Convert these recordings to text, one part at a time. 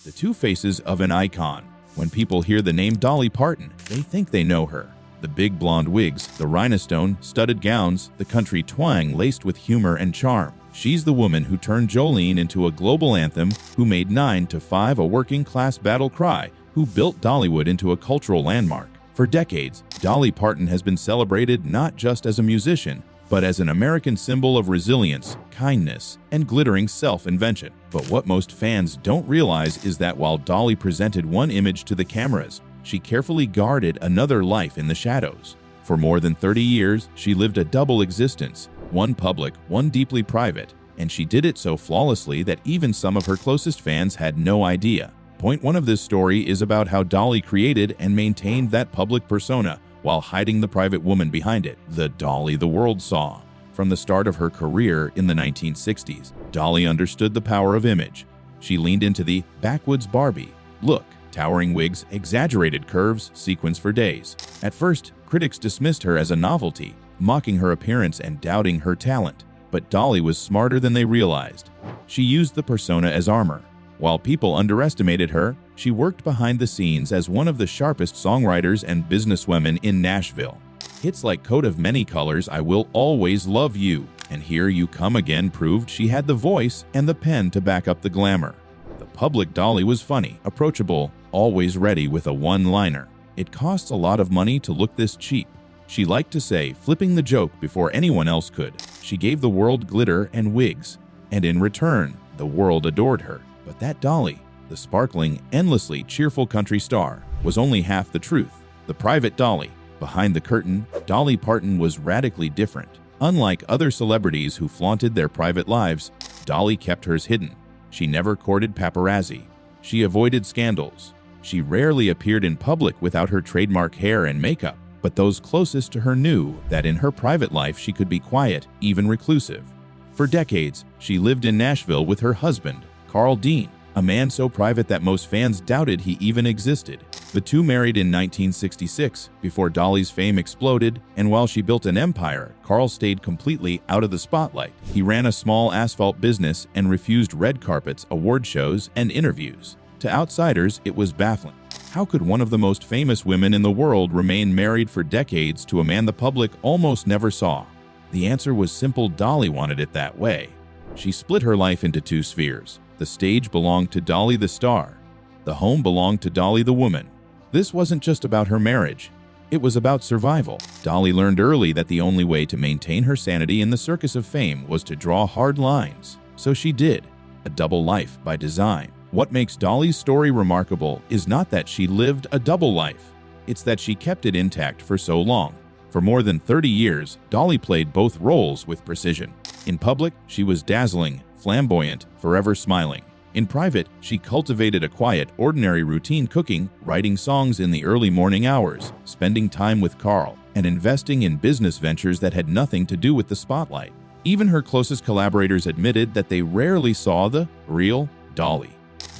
The two faces of an icon. When people hear the name Dolly Parton, they think they know her. The big blonde wigs, the rhinestone-studded gowns, the country twang laced with humor and charm. She's the woman who turned Jolene into a global anthem, who made 9 to 5 a working-class battle cry, who built Dollywood into a cultural landmark. For decades, Dolly Parton has been celebrated not just as a musician, but as an American symbol of resilience, kindness, and glittering self-invention. But what most fans don't realize is that while Dolly presented one image to the cameras, she carefully guarded another life in the shadows. For more than 30 years, she lived a double existence, one public, one deeply private, and she did it so flawlessly that even some of her closest fans had no idea. Point 1 of this story is about how Dolly created and maintained that public persona while hiding the private woman behind it, the Dolly the world saw. From the start of her career in the 1960s, Dolly understood the power of image. She leaned into the backwoods Barbie look, towering wigs, exaggerated curves, sequins for days. At first, critics dismissed her as a novelty, mocking her appearance and doubting her talent. But Dolly was smarter than they realized. She used the persona as armor. While people underestimated her, she worked behind the scenes as one of the sharpest songwriters and businesswomen in Nashville. Hits like Coat of Many Colors, I Will Always Love You, and Here You Come Again proved she had the voice and the pen to back up the glamour. The public Dolly was funny, approachable, always ready with a one-liner. It costs a lot of money to look this cheap. She liked to say, flipping the joke before anyone else could. She gave the world glitter and wigs, and in return, the world adored her. But that Dolly, the sparkling, endlessly cheerful country star, was only half the truth. The private Dolly. Behind the curtain, Dolly Parton was radically different. Unlike other celebrities who flaunted their private lives, Dolly kept hers hidden. She never courted paparazzi. She avoided scandals. She rarely appeared in public without her trademark hair and makeup. But those closest to her knew that in her private life she could be quiet, even reclusive. For decades, she lived in Nashville with her husband, Carl Dean, a man so private that most fans doubted he even existed. The two married in 1966, before Dolly's fame exploded, and while she built an empire, Carl stayed completely out of the spotlight. He ran a small asphalt business and refused red carpets, award shows, and interviews. To outsiders, it was baffling. How could one of the most famous women in the world remain married for decades to a man the public almost never saw? The answer was simple: Dolly wanted it that way. She split her life into two spheres. The stage belonged to Dolly the star. The home belonged to Dolly the woman. This wasn't just about her marriage. It was about survival. Dolly learned early that the only way to maintain her sanity in the circus of fame was to draw hard lines. So she did. A double life by design. What makes Dolly's story remarkable is not that she lived a double life. It's that she kept it intact for so long. For more than 30 years, Dolly played both roles with precision. In public, she was dazzling, flamboyant, forever smiling. In private, she cultivated a quiet, ordinary routine, cooking, writing songs in the early morning hours, spending time with Carl, and investing in business ventures that had nothing to do with the spotlight. Even her closest collaborators admitted that they rarely saw the real Dolly.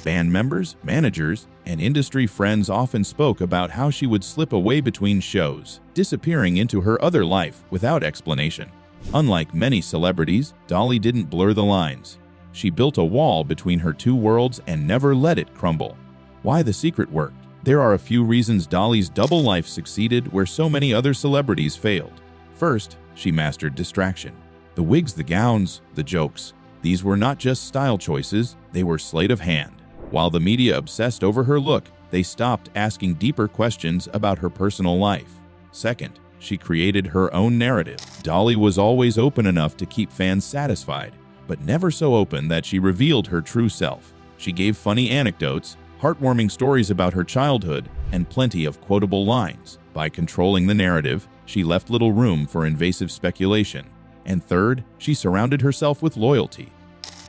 Band members, managers, and industry friends often spoke about how she would slip away between shows, disappearing into her other life without explanation. Unlike many celebrities, Dolly didn't blur the lines. She built a wall between her two worlds and never let it crumble. Why the secret worked? There are a few reasons Dolly's double life succeeded where so many other celebrities failed. First, she mastered distraction. The wigs, the gowns, the jokes. These were not just style choices, they were sleight of hand. While the media obsessed over her look, they stopped asking deeper questions about her personal life. Second, she created her own narrative. Dolly was always open enough to keep fans satisfied, but never so open that she revealed her true self. She gave funny anecdotes, heartwarming stories about her childhood, and plenty of quotable lines. By controlling the narrative, she left little room for invasive speculation. And third, she surrounded herself with loyalty.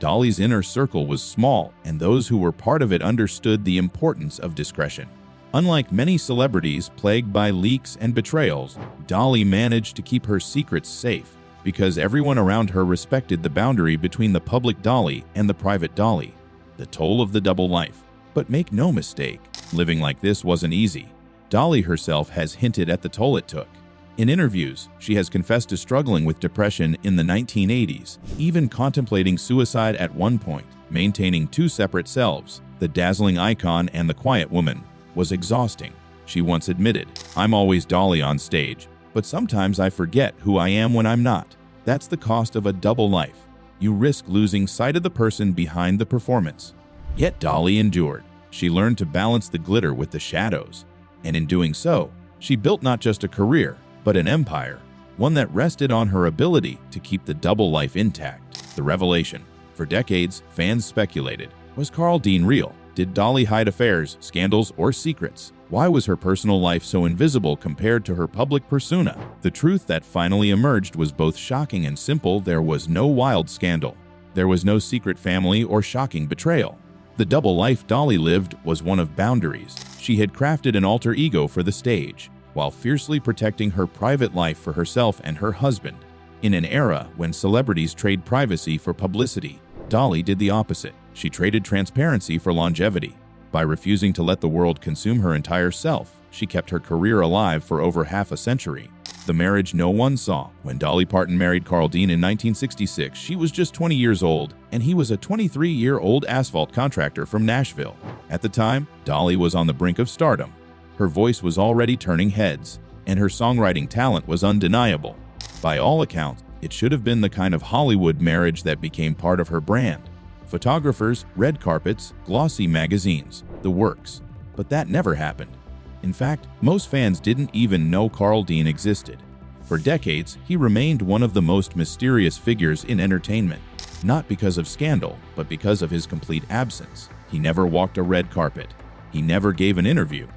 Dolly's inner circle was small, and those who were part of it understood the importance of discretion. Unlike many celebrities plagued by leaks and betrayals, Dolly managed to keep her secrets safe because everyone around her respected the boundary between the public Dolly and the private Dolly. The toll of the double life. But make no mistake, living like this wasn't easy. Dolly herself has hinted at the toll it took. In interviews, she has confessed to struggling with depression in the 1980s, even contemplating suicide at one point. Maintaining two separate selves, the dazzling icon and the quiet woman, was exhausting. She once admitted, "I'm always Dolly on stage, but sometimes I forget who I am when I'm not." That's the cost of a double life. You risk losing sight of the person behind the performance. Yet Dolly endured. She learned to balance the glitter with the shadows. And in doing so, she built not just a career, but an empire, one that rested on her ability to keep the double life intact. The revelation. For decades, fans speculated, was Carl Dean real? Did Dolly hide affairs, scandals, or secrets? Why was her personal life so invisible compared to her public persona? The truth that finally emerged was both shocking and simple. There was no wild scandal. There was no secret family or shocking betrayal. The double life Dolly lived was one of boundaries. She had crafted an alter ego for the stage, while fiercely protecting her private life for herself and her husband. In an era when celebrities trade privacy for publicity, Dolly did the opposite. She traded transparency for longevity. By refusing to let the world consume her entire self, she kept her career alive for over half a century. The marriage no one saw. When Dolly Parton married Carl Dean in 1966, she was just 20 years old, and he was a 23-year-old asphalt contractor from Nashville. At the time, Dolly was on the brink of stardom. Her voice was already turning heads, and her songwriting talent was undeniable. By all accounts, it should have been the kind of Hollywood marriage that became part of her brand. Photographers, red carpets, glossy magazines, the works. But that never happened. In fact, most fans didn't even know Carl Dean existed. For decades, he remained one of the most mysterious figures in entertainment, not because of scandal, but because of his complete absence. He never walked a red carpet. He never gave an interview.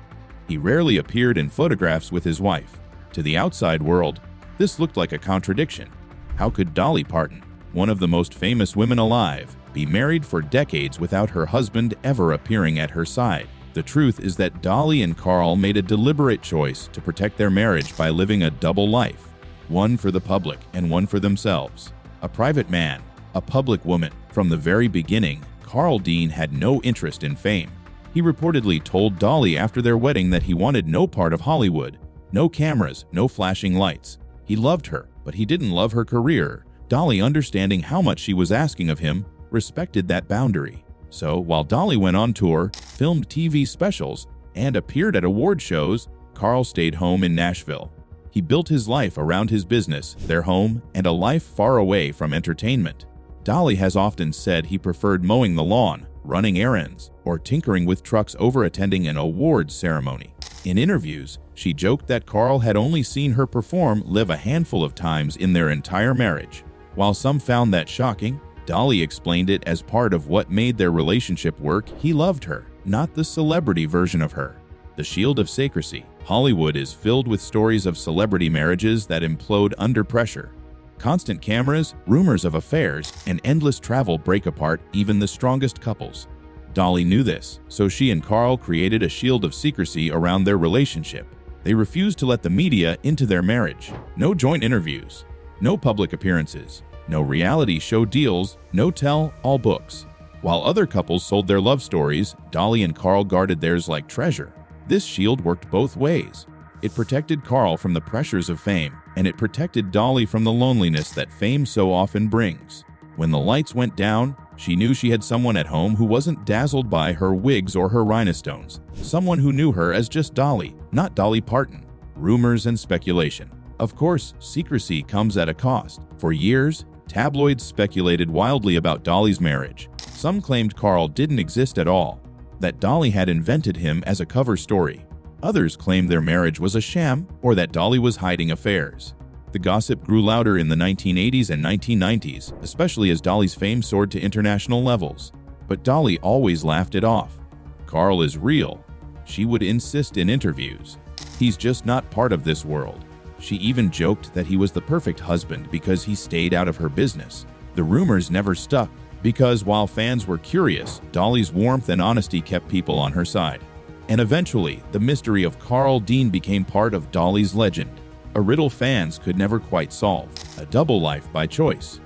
He rarely appeared in photographs with his wife. To the outside world, this looked like a contradiction. How could Dolly Parton, one of the most famous women alive, be married for decades without her husband ever appearing at her side? The truth is that Dolly and Carl made a deliberate choice to protect their marriage by living a double life, one for the public and one for themselves. A private man, a public woman. From the very beginning, Carl Dean had no interest in fame. He reportedly told Dolly after their wedding that he wanted no part of Hollywood, no cameras, no flashing lights. He loved her, but he didn't love her career. Dolly, understanding how much she was asking of him, respected that boundary. So, while Dolly went on tour, filmed TV specials, and appeared at award shows, Carl stayed home in Nashville. He built his life around his business, their home, and a life far away from entertainment. Dolly has often said he preferred mowing the lawn, running errands, or tinkering with trucks over attending an awards ceremony. In interviews, she joked that Carl had only seen her perform live a handful of times in their entire marriage. While some found that shocking, Dolly explained it as part of what made their relationship work. He loved her, not the celebrity version of her. The shield of secrecy. Hollywood is filled with stories of celebrity marriages that implode under pressure. Constant cameras, rumors of affairs, and endless travel break apart even the strongest couples. Dolly knew this, so she and Carl created a shield of secrecy around their relationship. They refused to let the media into their marriage. No joint interviews, no public appearances, no reality show deals, no tell-all books. While other couples sold their love stories, Dolly and Carl guarded theirs like treasure. This shield worked both ways. It protected Carl from the pressures of fame, and it protected Dolly from the loneliness that fame so often brings. When the lights went down, she knew she had someone at home who wasn't dazzled by her wigs or her rhinestones. Someone who knew her as just Dolly, not Dolly Parton. Rumors and speculation. Of course, secrecy comes at a cost. For years, tabloids speculated wildly about Dolly's marriage. Some claimed Carl didn't exist at all, that Dolly had invented him as a cover story. Others claimed their marriage was a sham or that Dolly was hiding affairs. The gossip grew louder in the 1980s and 1990s, especially as Dolly's fame soared to international levels. But Dolly always laughed it off. Carl is real, she would insist in interviews. He's just not part of this world. She even joked that he was the perfect husband because he stayed out of her business. The rumors never stuck because while fans were curious, Dolly's warmth and honesty kept people on her side. And eventually, the mystery of Carl Dean became part of Dolly's legend. A riddle fans could never quite solve. A double life by choice.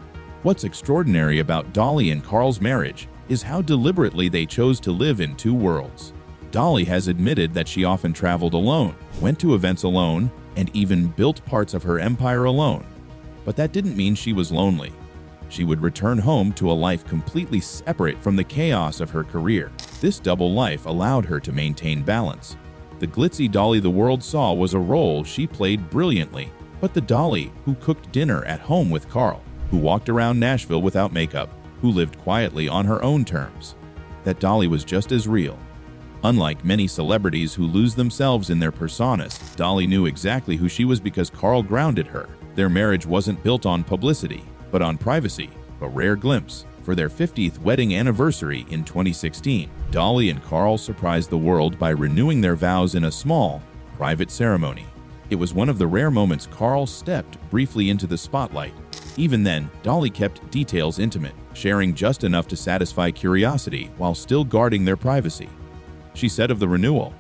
What's extraordinary about Dolly and Carl's marriage is how deliberately they chose to live in two worlds. Dolly has admitted that she often traveled alone, went to events alone, and even built parts of her empire alone. But that didn't mean she was lonely. she would return home to a life completely separate from the chaos of her career. This double life allowed her to maintain balance. The glitzy Dolly the world saw was a role she played brilliantly, but the Dolly who cooked dinner at home with Carl, who walked around Nashville without makeup, who lived quietly on her own terms, that Dolly was just as real. Unlike many celebrities who lose themselves in their personas, Dolly knew exactly who she was because Carl grounded her. Their marriage wasn't built on publicity, but on privacy, a rare glimpse. For their 50th wedding anniversary in 2016, Dolly and Carl surprised the world by renewing their vows in a small, private ceremony. It was one of the rare moments Carl stepped briefly into the spotlight. Even then, Dolly kept details intimate, sharing just enough to satisfy curiosity while still guarding their privacy. She said of the renewal,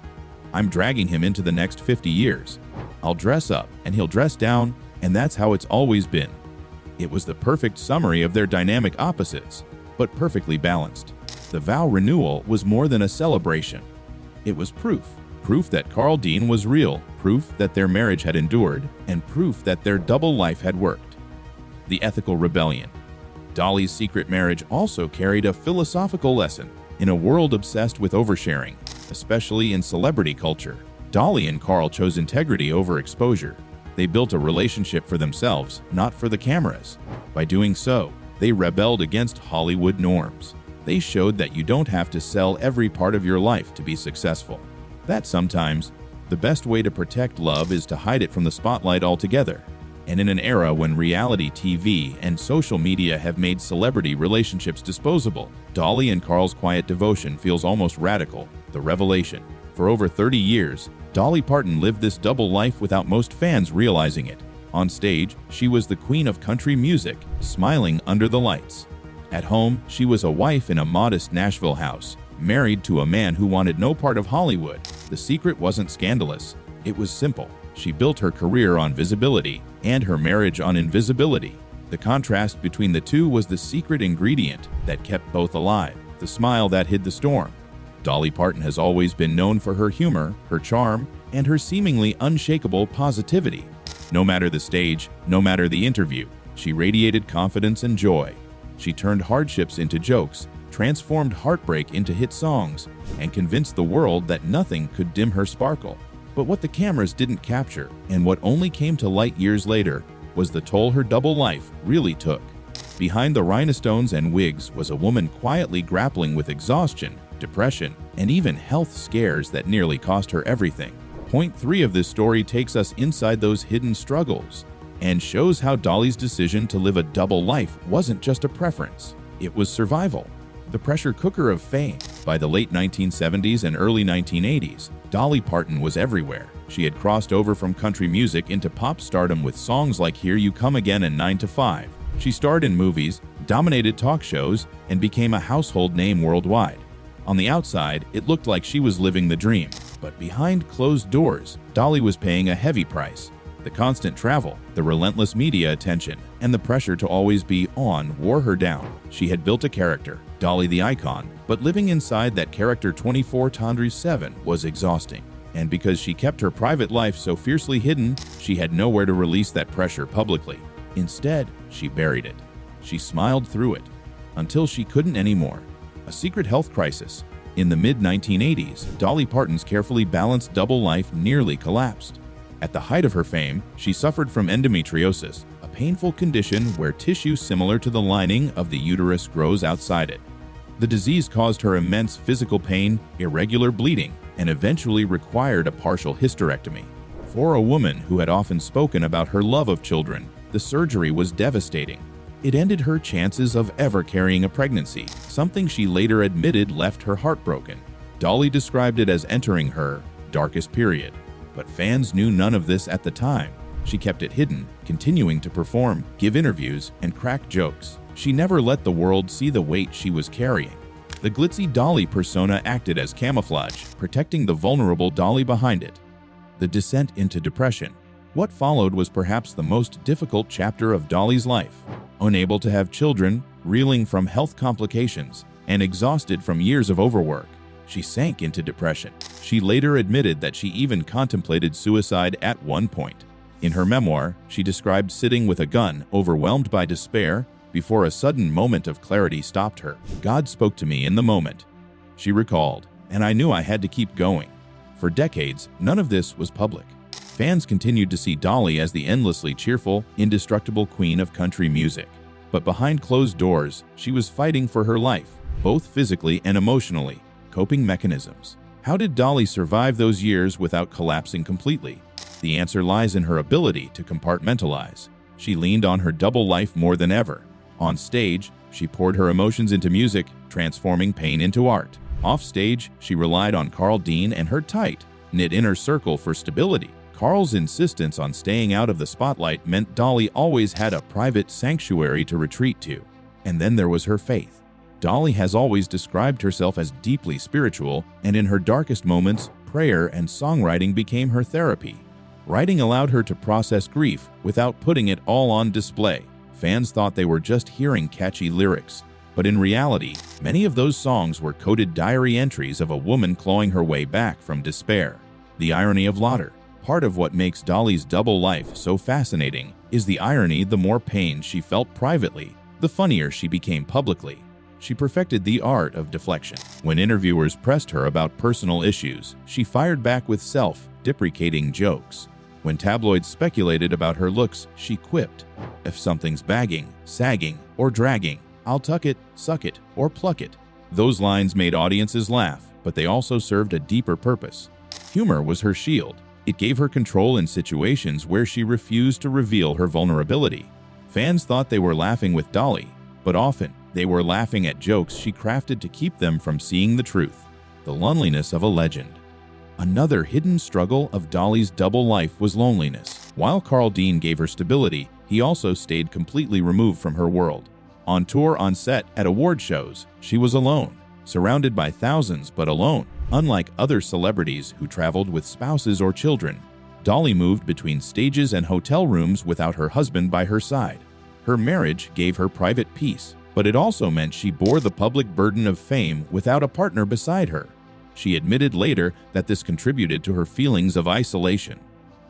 "I'm dragging him into the next 50 years. I'll dress up and he'll dress down, and that's how it's always been." It was the perfect summary of their dynamic opposites, but perfectly balanced. The vow renewal was more than a celebration. It was proof that Carl Dean was real, proof that their marriage had endured, and proof that their double life had worked. The ethical rebellion. Dolly's secret marriage also carried a philosophical lesson. In a world obsessed with oversharing, especially in celebrity culture, Dolly and Carl chose integrity over exposure. They built a relationship for themselves, not for the cameras. By doing so, they rebelled against Hollywood norms. They showed that you don't have to sell every part of your life to be successful. That sometimes, the best way to protect love is to hide it from the spotlight altogether. And in an era when reality TV and social media have made celebrity relationships disposable, Dolly and Carl's quiet devotion feels almost radical, the revelation. For over 30 years, Dolly Parton lived this double life without most fans realizing it. On stage, she was the queen of country music, smiling under the lights. At home, she was a wife in a modest Nashville house, married to a man who wanted no part of Hollywood. The secret wasn't scandalous, it was simple. She built her career on visibility and her marriage on invisibility. The contrast between the two was the secret ingredient that kept both alive, the smile that hid the storm. Dolly Parton has always been known for her humor, her charm, and her seemingly unshakable positivity. No matter the stage, no matter the interview, she radiated confidence and joy. She turned hardships into jokes, transformed heartbreak into hit songs, and convinced the world that nothing could dim her sparkle. But what the cameras didn't capture, and what only came to light years later, was the toll her double life really took. Behind the rhinestones and wigs was a woman quietly grappling with exhaustion, depression, and even health scares that nearly cost her everything. Point 3 of this story takes us inside those hidden struggles and shows how Dolly's decision to live a double life wasn't just a preference, it was survival. The pressure cooker of fame. By the late 1970s and early 1980s, Dolly Parton was everywhere. She had crossed over from country music into pop stardom with songs like Here You Come Again and 9 to 5. She starred in movies, dominated talk shows, and became a household name worldwide. On the outside, it looked like she was living the dream. But behind closed doors, Dolly was paying a heavy price. The constant travel, the relentless media attention, and the pressure to always be on wore her down. She had built a character, Dolly the icon, but living inside that character 24/7 was exhausting. And because she kept her private life so fiercely hidden, she had nowhere to release that pressure publicly. Instead, she buried it. She smiled through it, until she couldn't anymore. A secret health crisis. In the mid-1980s, Dolly Parton's carefully balanced double life nearly collapsed. At the height of her fame, she suffered from endometriosis, a painful condition where tissue similar to the lining of the uterus grows outside it. The disease caused her immense physical pain, irregular bleeding, and eventually required a partial hysterectomy. For a woman who had often spoken about her love of children, the surgery was devastating. It ended her chances of ever carrying a pregnancy, something she later admitted left her heartbroken. Dolly described it as entering her darkest period. But fans knew none of this at the time. She kept it hidden, continuing to perform, give interviews, and crack jokes. She never let the world see the weight she was carrying. The glitzy Dolly persona acted as camouflage, protecting the vulnerable Dolly behind it. The descent into depression. What followed was perhaps the most difficult chapter of Dolly's life. Unable to have children, reeling from health complications, and exhausted from years of overwork, she sank into depression. She later admitted that she even contemplated suicide at one point. In her memoir, she described sitting with a gun, overwhelmed by despair, before a sudden moment of clarity stopped her. God spoke to me in the moment, she recalled, and I knew I had to keep going. For decades, none of this was public. Fans continued to see Dolly as the endlessly cheerful, indestructible queen of country music. But behind closed doors, she was fighting for her life, both physically and emotionally. Coping mechanisms. How did Dolly survive those years without collapsing completely? The answer lies in her ability to compartmentalize. She leaned on her double life more than ever. On stage, she poured her emotions into music, transforming pain into art. Off stage, she relied on Carl Dean and her tight-knit inner circle for stability. Carl's insistence on staying out of the spotlight meant Dolly always had a private sanctuary to retreat to. And then there was her faith. Dolly has always described herself as deeply spiritual, and in her darkest moments, prayer and songwriting became her therapy. Writing allowed her to process grief without putting it all on display. Fans thought they were just hearing catchy lyrics, but in reality, many of those songs were coded diary entries of a woman clawing her way back from despair. The irony of laughter. Part of what makes Dolly's double life so fascinating is the irony. The more pain she felt privately, the funnier she became publicly. She perfected the art of deflection. When interviewers pressed her about personal issues, she fired back with self-deprecating jokes. When tabloids speculated about her looks, she quipped, "If something's bagging, sagging, or dragging, I'll tuck it, suck it, or pluck it." Those lines made audiences laugh, but they also served a deeper purpose. Humor was her shield. It gave her control in situations where she refused to reveal her vulnerability. Fans thought they were laughing with Dolly, but often they were laughing at jokes she crafted to keep them from seeing the truth. The loneliness of a legend. Another hidden struggle of Dolly's double life was loneliness. While Carl Dean gave her stability, he also stayed completely removed from her world. On tour, on set, at award shows, she was alone, surrounded by thousands but alone. Unlike other celebrities who traveled with spouses or children, Dolly moved between stages and hotel rooms without her husband by her side. Her marriage gave her private peace, but it also meant she bore the public burden of fame without a partner beside her. She admitted later that this contributed to her feelings of isolation.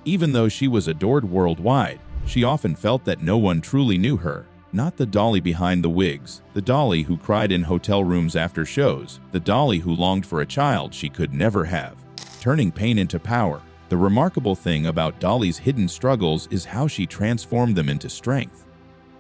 Even though she was adored worldwide, she often felt that no one truly knew her. Not the Dolly behind the wigs, the Dolly who cried in hotel rooms after shows, the Dolly who longed for a child she could never have. Turning pain into power. The remarkable thing about Dolly's hidden struggles is how she transformed them into strength.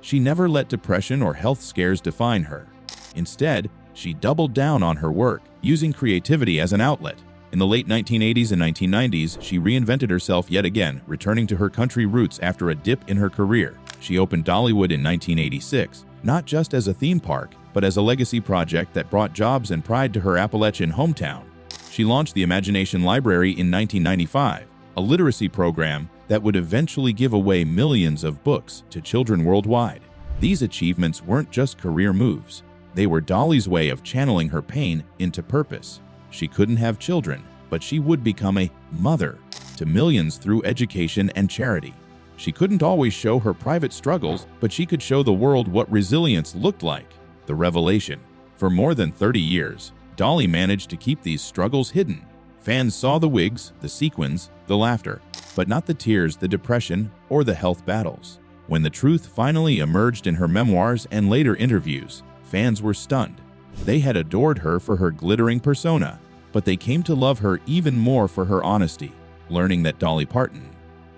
She never let depression or health scares define her. Instead, she doubled down on her work, using creativity as an outlet. In the late 1980s and 1990s, she reinvented herself yet again, returning to her country roots after a dip in her career. She opened Dollywood in 1986, not just as a theme park, but as a legacy project that brought jobs and pride to her Appalachian hometown. She launched the Imagination Library in 1995, a literacy program that would eventually give away millions of books to children worldwide. These achievements weren't just career moves. They were Dolly's way of channeling her pain into purpose. She couldn't have children, but she would become a mother to millions through education and charity. She couldn't always show her private struggles, but she could show the world what resilience looked like. The revelation. For more than 30 years, Dolly managed to keep these struggles hidden. Fans saw the wigs, the sequins, the laughter, but not the tears, the depression, or the health battles. When the truth finally emerged in her memoirs and later interviews, fans were stunned. They had adored her for her glittering persona, but they came to love her even more for her honesty, learning that Dolly Parton,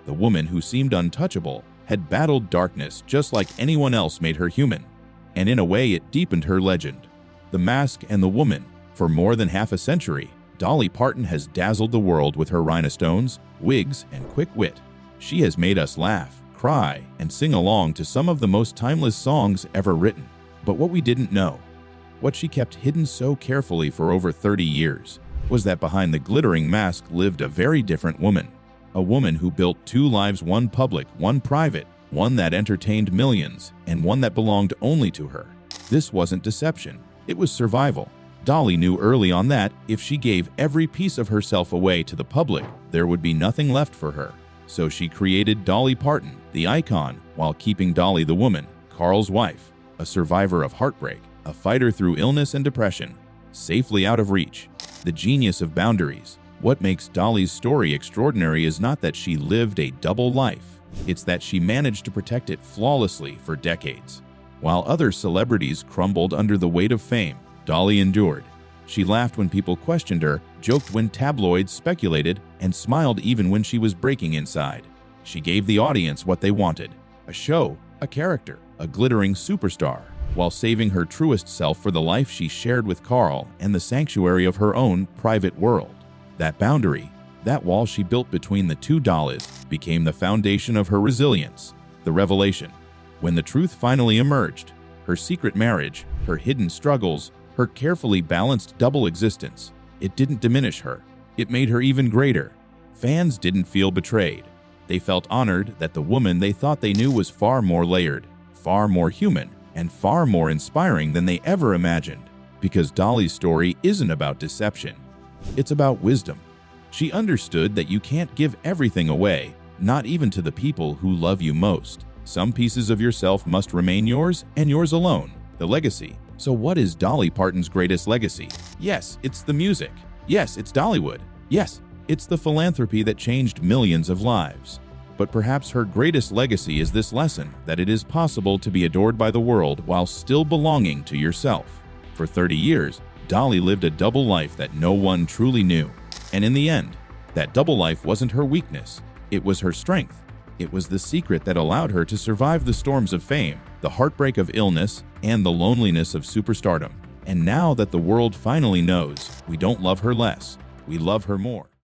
the woman who seemed untouchable, had battled darkness just like anyone else made her human. And in a way, it deepened her legend. The Mask and the Woman. For more than half a century, Dolly Parton has dazzled the world with her rhinestones, wigs, and quick wit. She has made us laugh, cry, and sing along to some of the most timeless songs ever written. But what we didn't know, what she kept hidden so carefully for over 30 years, was that behind the glittering mask lived a very different woman. A woman who built two lives, one public, one private, one that entertained millions, and one that belonged only to her. This wasn't deception, it was survival. Dolly knew early on that if she gave every piece of herself away to the public, there would be nothing left for her. So she created Dolly Parton, the icon, while keeping Dolly the woman, Carl's wife, a survivor of heartbreak, a fighter through illness and depression, safely out of reach. The genius of boundaries. What makes Dolly's story extraordinary is not that she lived a double life, it's that she managed to protect it flawlessly for decades. While other celebrities crumbled under the weight of fame, Dolly endured. She laughed when people questioned her, joked when tabloids speculated, and smiled even when she was breaking inside. She gave the audience what they wanted: a show, a character, a glittering superstar, while saving her truest self for the life she shared with Carl and the sanctuary of her own private world. That boundary, that wall she built between the two Dollys, became the foundation of her resilience. The revelation. When the truth finally emerged, her secret marriage, her hidden struggles, her carefully balanced double existence, it didn't diminish her. It made her even greater. Fans didn't feel betrayed. They felt honored that the woman they thought they knew was far more layered, far more human, and far more inspiring than they ever imagined. Because Dolly's story isn't about deception. It's about wisdom. She understood that you can't give everything away, not even to the people who love you most. Some pieces of yourself must remain yours and yours alone. The legacy. So what is Dolly Parton's greatest legacy? Yes, it's the music. Yes, it's Dollywood. Yes, it's the philanthropy that changed millions of lives. But perhaps her greatest legacy is this lesson that it is possible to be adored by the world while still belonging to yourself. For 30 years, Dolly lived a double life that no one truly knew. And in the end, that double life wasn't her weakness. It was her strength. It was the secret that allowed her to survive the storms of fame, the heartbreak of illness, and the loneliness of superstardom. And now that the world finally knows, we don't love her less, we love her more.